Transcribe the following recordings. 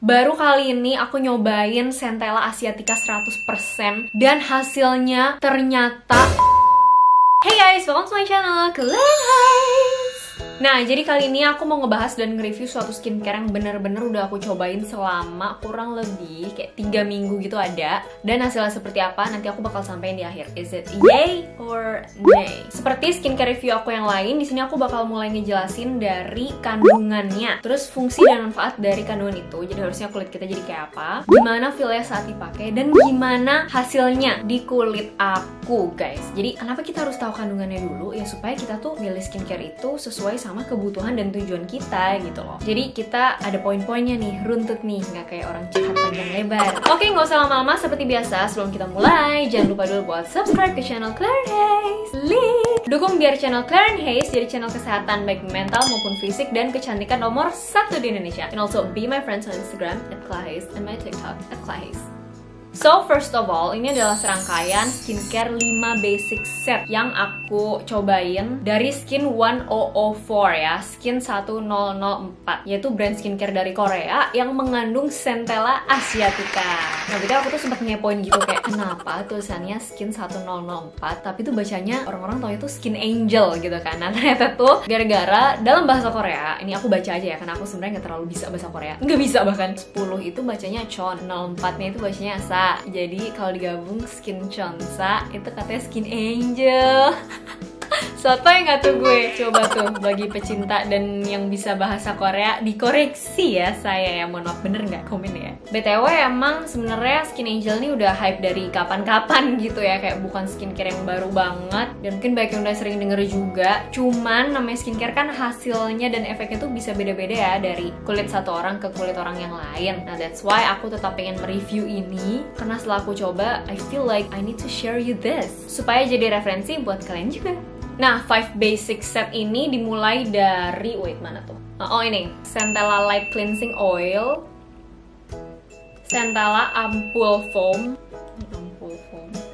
Baru kali ini aku nyobain Centella Asiatica 100% dan hasilnya ternyata... Hey guys, welcome to my channel, Claire Hayes. Nah, jadi kali ini aku mau ngebahas dan nge-review suatu skincare yang bener-bener udah aku cobain selama kurang lebih kayak 3 minggu gitu ada. Dan hasilnya seperti apa, nanti aku bakal sampein di akhir. Is it yay or nay? Seperti skincare review aku yang lain, di sini aku bakal mulai ngejelasin dari kandungannya, terus fungsi dan manfaat dari kandungan itu. Jadi harusnya kulit kita jadi kayak apa, gimana feel-nya saat dipakai, dan gimana hasilnya di kulit aku, guys. Jadi kenapa kita harus tahu kandungannya dulu? Ya supaya kita tuh milih skincare itu sesuai sama kebutuhan dan tujuan kita gitu loh. Jadi kita ada poin-poinnya nih, runtut nih, nggak kayak orang curhat panjang lebar. Oke, nggak usah lama-lama. Seperti biasa, sebelum kita mulai, jangan lupa dulu buat subscribe ke channel Claire Hayes. Dukung biar channel Claire Hayes jadi channel kesehatan baik mental maupun fisik dan kecantikan nomor 1 di Indonesia. And also be my friends on Instagram @clairehayes and my TikTok @clairehayes. So first of all, ini adalah serangkaian skincare 5 basic set yang aku cobain dari Skin 1004 ya, Skin 1004, yaitu brand skincare dari Korea yang mengandung Centella Asiatica. Nah, berarti aku tuh sempat ngepoin gitu kayak kenapa tulisannya Skin 1004 tapi tuh bacanya orang-orang tau itu Skin Angel gitu kan. Nah, ternyata tuh gara-gara dalam bahasa Korea, ini aku baca aja ya karena aku sebenarnya nggak terlalu bisa bahasa Korea, nggak bisa bahkan. 10 itu bacanya Chon, 04-nya itu bacanya Sa. Jadi kalau digabung Skin Chonsa itu katanya Skin Angel. Soto yang gak tuh gue. Coba tuh bagi pecinta dan yang bisa bahasa Korea dikoreksi ya saya ya, mohon maaf, bener nggak? Komen ya. BTW emang sebenarnya Skin Angel ini udah hype dari kapan-kapan gitu ya, kayak bukan skincare yang baru banget dan mungkin banyak yang udah sering denger juga. Cuman namanya skincare kan hasilnya dan efeknya tuh bisa beda-beda ya dari kulit satu orang ke kulit orang yang lain. Nah, that's why aku tetap pengen mereview ini karena setelah aku coba, I feel like I need to share you this supaya jadi referensi buat kalian juga. Nah, 5 basic set ini dimulai dari, wait mana tuh? Oh ini, Centella Light Cleansing Oil, Centella Ampoule Foam,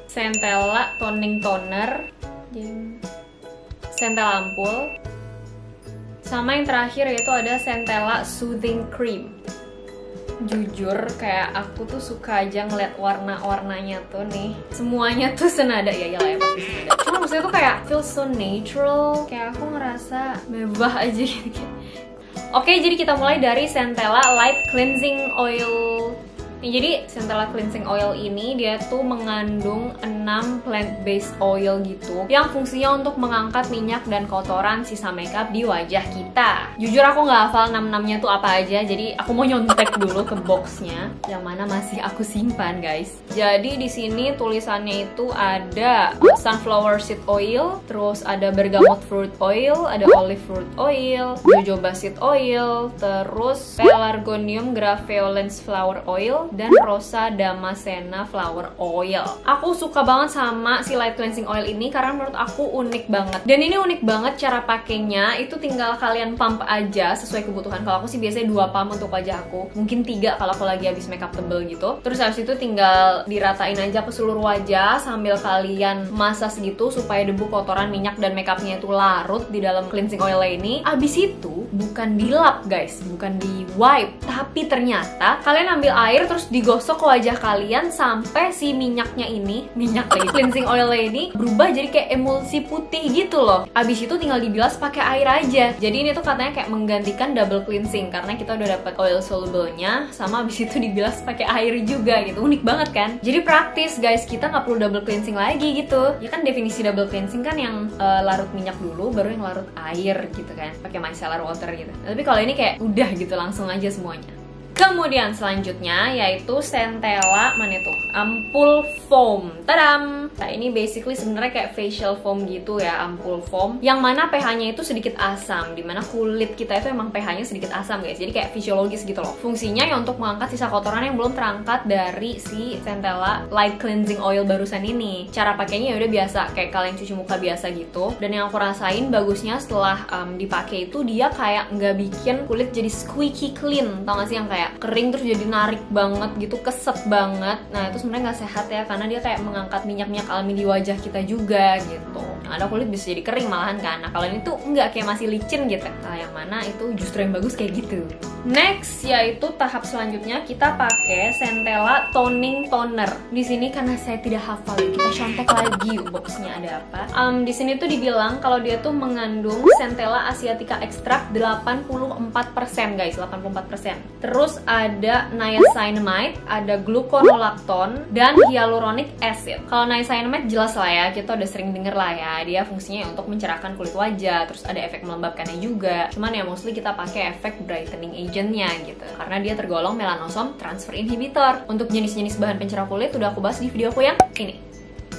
Centella Toning Toner, Centella Ampoule, sama yang terakhir yaitu ada Centella Soothing Cream. Jujur kayak aku tuh suka aja ngeliat warna-warnanya tuh nih, semuanya tuh senada ya lah ya pasti senada. Cuma maksudnya tuh kayak feel so natural, kayak aku ngerasa mewah aja gitu. Oke, jadi kita mulai dari Centella Light Cleansing Oil. Jadi Centella Cleansing Oil ini dia tuh mengandung 6 plant-based oil gitu yang fungsinya untuk mengangkat minyak dan kotoran sisa makeup di wajah kita. Jujur aku nggak hafal 6-6-nya tuh apa aja, jadi aku mau nyontek dulu ke boxnya yang mana masih aku simpan, guys. Jadi di sini tulisannya itu ada sunflower seed oil, terus ada bergamot fruit oil, ada olive fruit oil, jojoba seed oil, terus pelargonium graveolens flower oil, dan Rosa Damascena flower oil. Aku suka banget sama si light cleansing oil ini karena menurut aku unik banget. Dan ini unik banget cara pakainya, itu tinggal kalian pump aja sesuai kebutuhan. Kalau aku sih biasanya 2 pump untuk wajah aku, mungkin 3 kalau aku lagi habis makeup tebel gitu. Terus habis itu tinggal diratain aja ke seluruh wajah sambil kalian massage gitu supaya debu, kotoran, minyak, dan makeupnya itu larut di dalam cleansing oil ini. Abis itu bukan dilap guys, bukan di wipe, tapi ternyata kalian ambil air terus digosok ke wajah kalian sampai si minyaknya ini, minyak cleansing oil ini berubah jadi kayak emulsi putih gitu loh. Abis itu tinggal dibilas pakai air aja. Jadi ini tuh katanya kayak menggantikan double cleansing karena kita udah dapet oil soluble-nya sama abis itu dibilas pakai air juga gitu. Unik banget kan? Jadi praktis guys, kita nggak perlu double cleansing lagi gitu. Ya kan definisi double cleansing kan yang larut minyak dulu baru yang larut air gitu kan, pakai micellar water gitu. Nah, tapi kalau ini kayak udah gitu langsung aja semuanya. Kemudian selanjutnya yaitu Centella mana itu? Ampoule Foam. Tadam! Nah, ini basically sebenarnya kayak facial foam gitu ya, Ampoule Foam. Yang mana pH-nya itu sedikit asam, dimana kulit kita itu emang pH-nya sedikit asam guys. Jadi kayak fisiologis gitu loh. Fungsinya ya untuk mengangkat sisa kotoran yang belum terangkat dari si Centella Light Cleansing Oil barusan ini. Cara pakainya ya udah biasa, kayak kalian cuci muka biasa gitu. Dan yang aku rasain bagusnya setelah dipakai itu dia kayak nggak bikin kulit jadi squeaky clean. Tau gak sih yang kayak kering terus jadi narik banget gitu, keset banget. Nah itu sebenarnya nggak sehat ya karena dia kayak mengangkat minyak-minyak alami di wajah kita juga gitu. Yang ada kulit bisa jadi kering malahan kan. Nah kalau ini tuh nggak, kayak masih licin gitu. Nah yang mana itu justru yang bagus kayak gitu. Next, yaitu tahap selanjutnya kita pakai Centella Toning Toner. Di sini karena saya tidak hafal, kita contek lagi boxnya ada apa. Di sini tuh dibilang kalau dia tuh mengandung Centella asiatica extract 84% guys, 84%. Terus ada niacinamide, ada gluconolactone, dan hyaluronic acid. Kalau niacinamide jelas lah ya, kita udah sering denger lah ya, dia fungsinya untuk mencerahkan kulit wajah, terus ada efek melembabkannya juga. Cuman ya mostly kita pakai efek brightening agentnya gitu, karena dia tergolong melanosom transfer inhibitor. Untuk jenis-jenis bahan pencerah kulit udah aku bahas di video aku yang ini.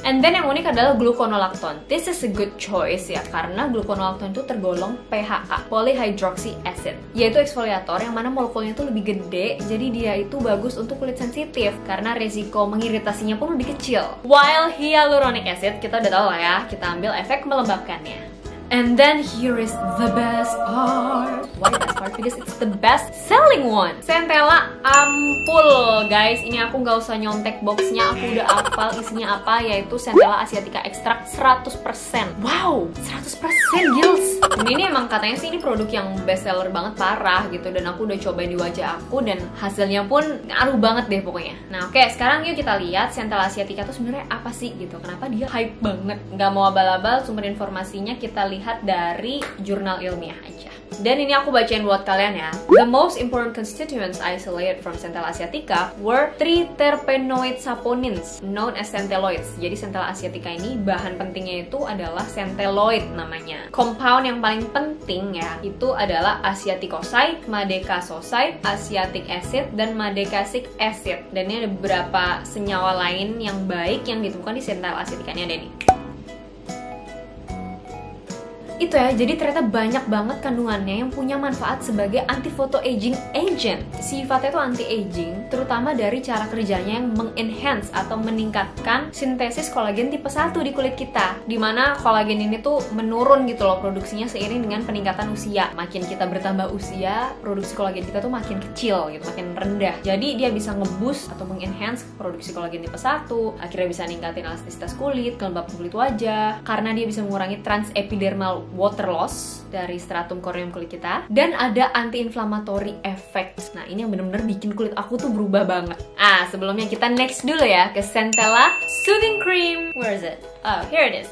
And then yang unik adalah gluconolactone. This is a good choice ya, karena gluconolactone itu tergolong PHA, polyhydroxy acid, yaitu eksfoliator yang mana molekulnya itu lebih gede, jadi dia itu bagus untuk kulit sensitif karena resiko mengiritasinya pun lebih kecil. While hyaluronic acid kita udah tahu lah ya, kita ambil efek melembabkannya. And then here is the best part. Why the best part? Because it's the best selling one. Centella Ampul, guys. Ini aku nggak usah nyontek boxnya, aku udah hafal isinya apa, yaitu Centella asiatica extract 100%. Wow, 100% gils. Ini emang katanya sih ini produk yang best seller banget, parah gitu. Dan aku udah cobain di wajah aku dan hasilnya pun ngaruh banget deh pokoknya. Nah, oke, sekarang yuk kita lihat Centella asiatica itu sebenarnya apa sih gitu. Kenapa dia hype banget? Nggak mau abal-abal, sumber informasinya kita lihat dari jurnal ilmiah aja. Dan ini aku bacain buat kalian ya. The most important constituents isolated from Centella asiatica were 3 terpenoid saponins known as centelloids. Jadi Centella asiatica ini bahan pentingnya itu adalah centelloid namanya. Compound yang paling penting ya itu adalah asiaticoside, madecasoside, asiatic acid, dan madecasic acid. Dan ini ada beberapa senyawa lain yang baik yang ditemukan di Centella asiatica. Ini ada nih. Itu ya, jadi ternyata banyak banget kandungannya yang punya manfaat sebagai anti-photoaging agent. Sifatnya itu anti-aging, terutama dari cara kerjanya yang mengenhance atau meningkatkan sintesis kolagen tipe 1 di kulit kita. Dimana kolagen ini tuh menurun gitu loh produksinya seiring dengan peningkatan usia. Makin kita bertambah usia, produksi kolagen kita tuh makin kecil gitu, makin rendah. Jadi dia bisa nge-boost atau mengenhance produksi kolagen tipe 1, akhirnya bisa ningkatin elastisitas kulit, kelembapan kulit wajah, karena dia bisa mengurangi transepidermal water loss dari stratum corneum kulit kita, dan ada anti-inflammatory effect. Nah, ini yang bener-bener bikin kulit aku tuh berubah banget. Sebelumnya kita next dulu ya ke Centella Soothing Cream. Where is it? Oh, here it is.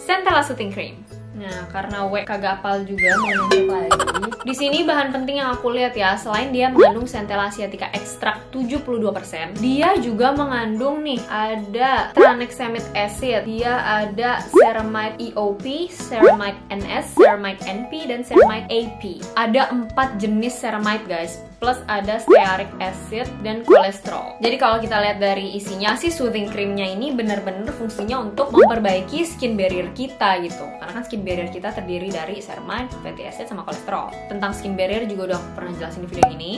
Centella Soothing Cream. Nah, karena kagak apal juga mau nyontek lagi. Di sini bahan penting yang aku lihat ya, selain dia mengandung Centella asiatica extract 72%, dia juga mengandung nih ada tranexamic acid, dia ada ceramide EOP, ceramide NS, ceramide NP, dan ceramide AP. Ada 4 jenis ceramide guys, plus ada stearic acid dan kolesterol. Jadi kalau kita lihat dari isinya sih, soothing creamnya ini bener-bener fungsinya untuk memperbaiki skin barrier kita gitu. Karena kan skin barrier kita terdiri dari ceramide, fatty acid, sama kolesterol. Tentang skin barrier juga udah aku pernah jelasin di video ini.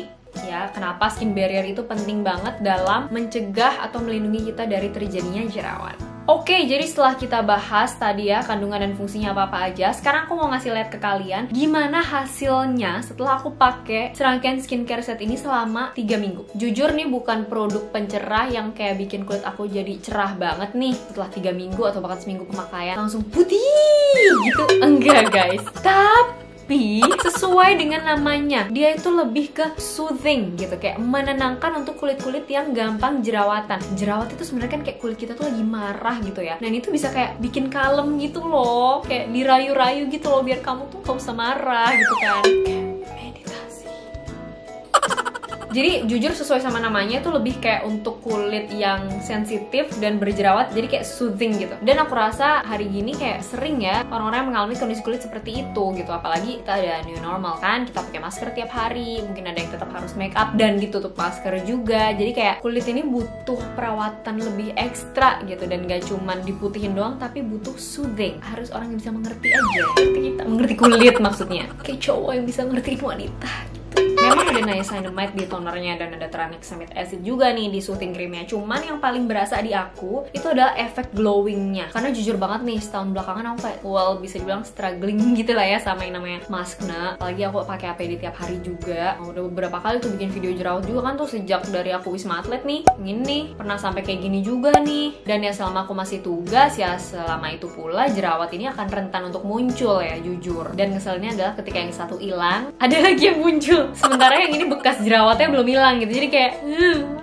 Ya, kenapa skin barrier itu penting banget dalam mencegah atau melindungi kita dari terjadinya jerawat. Oke, jadi setelah kita bahas tadi ya kandungan dan fungsinya apa-apa aja, sekarang aku mau ngasih lihat ke kalian gimana hasilnya setelah aku pakai serangkaian skincare set ini selama 3 minggu. Jujur nih bukan produk pencerah yang kayak bikin kulit aku jadi cerah banget nih setelah 3 minggu atau bahkan seminggu pemakaian langsung putih gitu. Enggak guys, tapi sesuai dengan namanya, dia itu lebih ke soothing gitu, kayak menenangkan untuk kulit-kulit yang gampang jerawatan. Jerawat itu sebenarnya kan kayak kulit kita tuh lagi marah gitu ya. Nah, ini tuh bisa kayak bikin kalem gitu loh, kayak dirayu-rayu gitu loh biar kamu tuh gak usah marah gitu kan. Meditasi. Jadi jujur sesuai sama namanya itu lebih kayak untuk kulit yang sensitif dan berjerawat, jadi kayak soothing gitu. Dan aku rasa hari gini kayak sering ya orang-orang yang mengalami kondisi kulit seperti itu gitu. Apalagi kita ada new normal kan, kita pakai masker tiap hari, mungkin ada yang tetap harus make up dan ditutup masker juga. Jadi kayak kulit ini butuh perawatan lebih ekstra gitu, dan gak cuman diputihin doang tapi butuh soothing. Harus orang yang bisa mengerti aja, mengerti kulit maksudnya. Kayak cowok yang bisa ngertiin wanita. Memang ada niacinamide di tonernya dan ada tranexamic acid juga nih di soothing creamnya. Cuman yang paling berasa di aku itu adalah efek glowingnya. Karena jujur banget nih setahun belakangan aku kayak bisa dibilang struggling gitu lah ya sama yang namanya maskne. Apalagi aku pakai APD tiap hari juga. Udah beberapa kali tuh bikin video jerawat juga kan tuh sejak dari aku Wisma Atlet nih. Ini pernah sampai kayak gini juga nih. Dan ya selama aku masih tugas ya selama itu pula jerawat ini akan rentan untuk muncul ya jujur. Dan ngeselinnya adalah ketika yang satu hilang, ada lagi yang muncul. Sementara yang ini bekas jerawatnya belum hilang gitu. Jadi kayak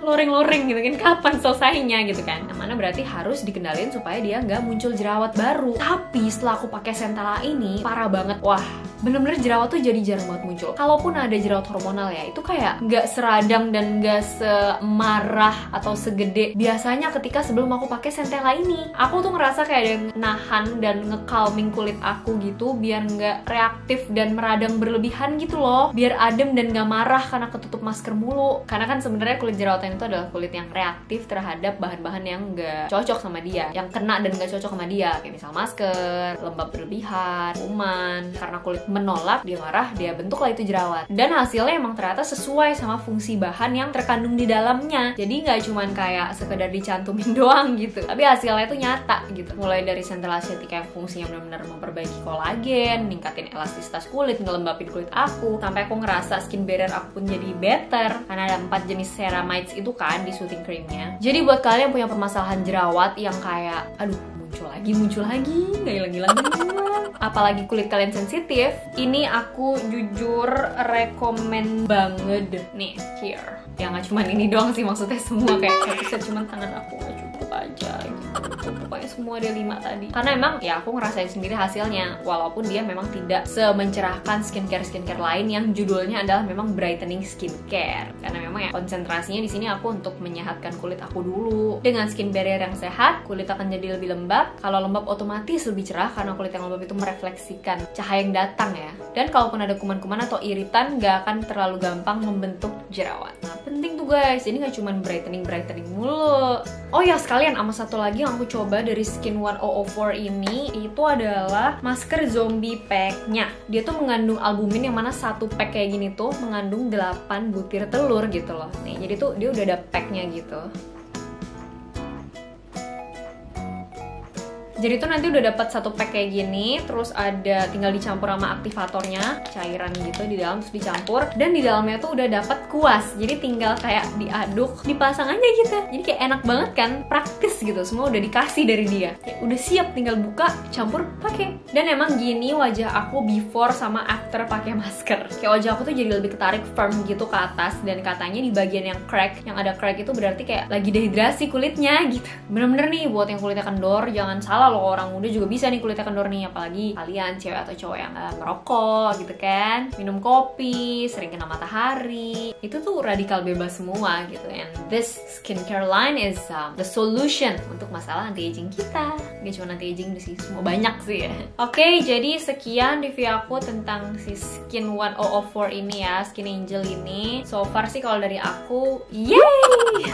loring-loring gitu kan, kapan selesainya gitu kan. Yang mana berarti harus dikendalin supaya dia nggak muncul jerawat baru. Tapi setelah aku pakai Centella ini parah banget. Wah, bener-bener jerawat tuh jadi jarang banget muncul. Kalaupun ada jerawat hormonal ya, itu kayak nggak seradang dan nggak semarah atau segede biasanya ketika sebelum aku pakai Centella ini. Aku tuh ngerasa kayak ada yang nahan dan nge-calming kulit aku gitu, biar nggak reaktif dan meradang berlebihan gitu loh, biar adem dan nggak marah karena ketutup masker mulu. Karena kan sebenarnya kulit jerawatan itu adalah kulit yang reaktif terhadap bahan-bahan yang nggak cocok sama dia, yang kena dan nggak cocok sama dia, kayak misal masker, lembab berlebihan, kuman. Karena kulit menolak, dia marah, dia bentuklah itu jerawat. Dan hasilnya emang ternyata sesuai sama fungsi bahan yang terkandung di dalamnya. Jadi nggak cuman kayak sekedar dicantumin doang gitu, tapi hasilnya tuh nyata gitu. Mulai dari Centella Asiatica yang fungsinya benar-benar memperbaiki kolagen, ningkatin elastisitas kulit, ngelembapin kulit aku, sampai aku ngerasa skin barrier aku pun jadi better karena ada 4 jenis ceramides itu kan di soothing creamnya. Jadi buat kalian yang punya permasalahan jerawat yang kayak aduh muncul lagi, nggak hilang-hilang, apalagi kulit kalian sensitif, ini aku jujur rekomen banget nih, here. Ya nggak cuma ini doang sih, maksudnya semua kayak satu set, cuman tangan aku nggak cukup aja gitu. Pokoknya semua ada 5 tadi. Karena emang ya aku ngerasain sendiri hasilnya, walaupun dia memang tidak semencerahkan skincare lain yang judulnya adalah memang brightening skincare. Karena memang ya konsentrasinya di sini aku untuk menyehatkan kulit aku dulu. Dengan skin barrier yang sehat, kulit akan jadi lebih lembab. Kalau lembab otomatis lebih cerah karena kulit yang lembab itu merefleksikan cahaya yang datang ya. Dan kalaupun ada kuman-kuman atau iritan, gak akan terlalu gampang membentuk jerawat. Nah, penting tuh guys, jadi gak cuma brightening mulu. Oh ya, sekalian sama satu lagi yang aku coba dari Skin 1004 ini, itu adalah masker zombie pack-nya. Dia tuh mengandung albumin yang mana satu pack kayak gini tuh mengandung 8 butir telur gitu loh. Nih, jadi tuh dia udah ada pack-nya gitu. Jadi tuh nanti udah dapat satu pack kayak gini, terus ada tinggal dicampur sama aktivatornya, cairan gitu di dalam, terus dicampur, dan di dalamnya tuh udah dapat kuas. Jadi tinggal kayak diaduk, dipasang aja gitu. Jadi kayak enak banget kan, praktis gitu. Semua udah dikasih dari dia. Kayak udah siap, tinggal buka, campur, pakai. Dan emang gini wajah aku before sama after pakai masker. Kayak wajah aku tuh jadi lebih ketarik firm gitu ke atas, dan katanya di bagian yang crack, yang ada crack itu berarti kayak lagi dehidrasi kulitnya gitu. Bener-bener nih buat yang kulitnya kendor, jangan salah loh, orang muda juga bisa nih kulitnya kendor nih, apalagi kalian cewek atau cowok yang ngerokok gitu kan, minum kopi, sering kena matahari, itu tuh radikal bebas semua gitu. And this skincare line is the solution untuk masalah anti-aging kita. Gak cuma anti-aging sih, semua banyak sih ya. Oke, jadi sekian review aku tentang si Skin 1004 ini ya, Skin Angel ini. So far sih kalau dari aku, yay!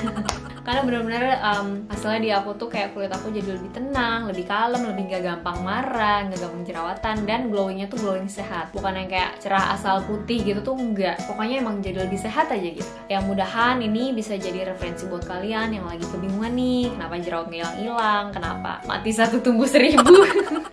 Karena bener-bener hasilnya di aku tuh kayak kulit aku jadi lebih tenang, lebih kalem, lebih gak gampang marah, gak gampang jerawatan, dan glowingnya tuh glowing sehat. Bukan yang kayak cerah asal putih gitu tuh enggak. Pokoknya emang jadi lebih sehat aja gitu. Yang mudahan ini bisa jadi referensi buat kalian yang lagi kebingungan nih, kenapa jerawat gak hilang-hilang, kenapa mati 1 tumbuh 1000.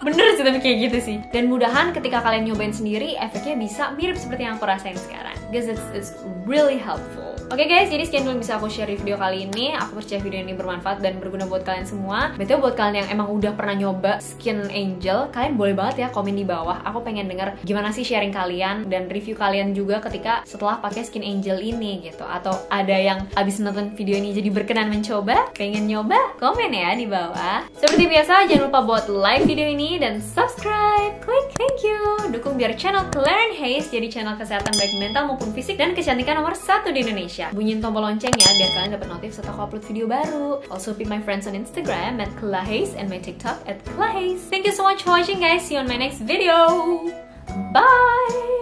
Bener sih tapi kayak gitu sih. Dan mudahan ketika kalian nyobain sendiri, efeknya bisa mirip seperti yang aku rasain sekarang. Because it's really helpful. Oke guys, jadi sekian dulu bisa aku share video kali ini. Aku percaya video ini bermanfaat dan berguna buat kalian semua. Betul, buat kalian yang emang udah pernah nyoba Skin Angel, kalian boleh banget ya komen di bawah. Aku pengen denger gimana sih sharing kalian dan review kalian juga ketika setelah pakai Skin Angel ini gitu. Atau ada yang abis nonton video ini jadi berkenan mencoba, pengen nyoba, komen ya di bawah. Seperti biasa, jangan lupa buat like video ini dan subscribe. Klik, thank you. Dukung biar channel Claire and Haze jadi channel kesehatan baik mental maupun fisik dan kecantikan nomor 1 di Indonesia. Bunyiin tombol loncengnya biar kalian dapat notif setelah aku upload video baru. Also be my friends on Instagram @clahaze and my TikTok @clahaze. Thank you so much for watching guys. See you on my next video. Bye.